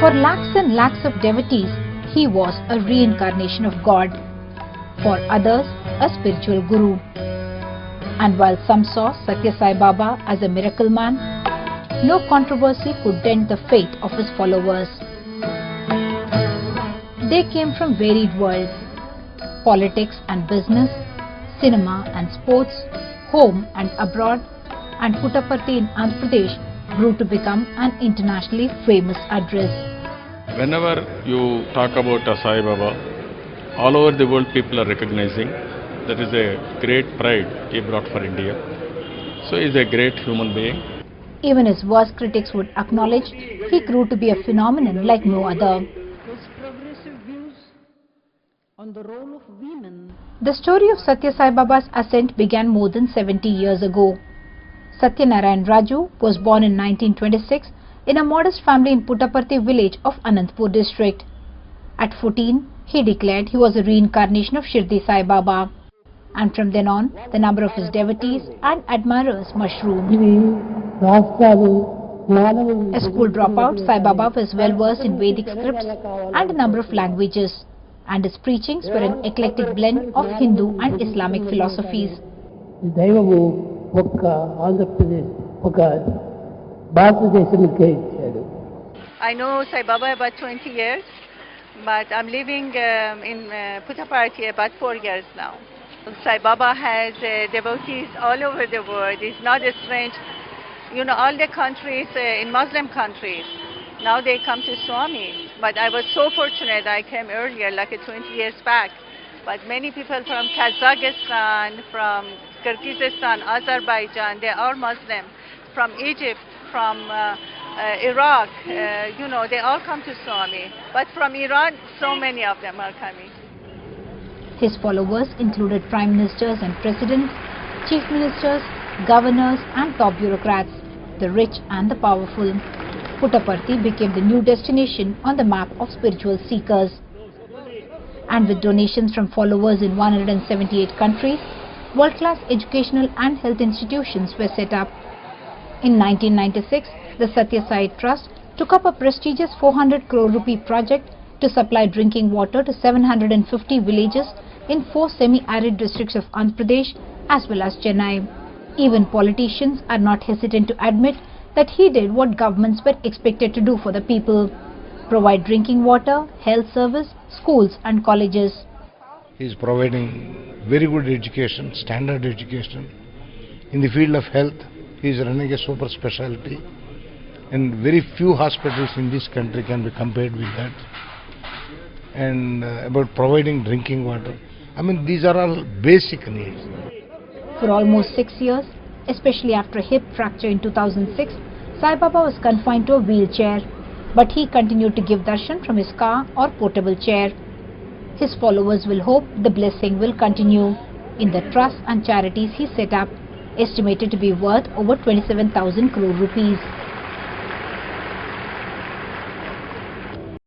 For lakhs and lakhs of devotees, he was a reincarnation of God. For others, a spiritual guru. And while some saw Sathya Sai Baba as a miracle man, no controversy could dent the fate of his followers. They came from varied worlds: politics and business, cinema and sports, home and abroad, and Puttaparthi in Andhra Pradesh grew to become an internationally famous address. Whenever you talk about Sai Baba, all over the world people are recognizing that is a great pride he brought for India. So he is a great human being. Even his worst critics would acknowledge he grew to be a phenomenon like no other. His progressive views on the role of women. The story of Sathya Sai Baba's ascent began more than 70 years ago. Satya Raju was born in 1926 in a modest family in Puttaparthi village of Anantapur district. At 14, he declared he was a reincarnation of Sri Sai Baba. And from then on, the number of his devotees and admirers mushroomed. A school dropout, Sai Baba was well versed in Vedic scripts and a number of languages, and his preachings were an eclectic blend of Hindu and Islamic philosophies. I know Sai Baba about 20 years, but I'm living in Puttaparthi about 4 years now. Sai Baba has devotees all over the world. It's not strange. You know, all the countries, in Muslim countries, now they come to Swami. But I was so fortunate I came earlier, like 20 years back. But many people from Kazakhstan, from Kyrgyzstan, Azerbaijan, they are Muslim. From Egypt, from Iraq, you know, they all come to Swami. But from Iran, so many of them are coming. His followers included prime ministers and presidents, chief ministers, governors and top bureaucrats, the rich and the powerful. Puttaparthi became the new destination on the map of spiritual seekers. And with donations from followers in 178 countries, world-class educational and health institutions were set up. In 1996, the Sathya Sai Trust took up a prestigious 400 crore rupee project to supply drinking water to 750 villages in 4 semi-arid districts of Andhra Pradesh as well as Chennai. Even politicians are not hesitant to admit that he did what governments were expected to do for the people: provide drinking water, health service, schools and colleges. He is providing very good education, standard education. In the field of health, he is running a super speciality, and very few hospitals in this country can be compared with that. And about providing drinking water, I mean, these are all basic needs. For almost 6 years, especially after a hip fracture in 2006, Sai Baba was confined to a wheelchair, but he continued to give darshan from his car or portable chair. His followers will hope the blessing will continue in the trusts and charities he set up, estimated to be worth over 27,000 crore rupees.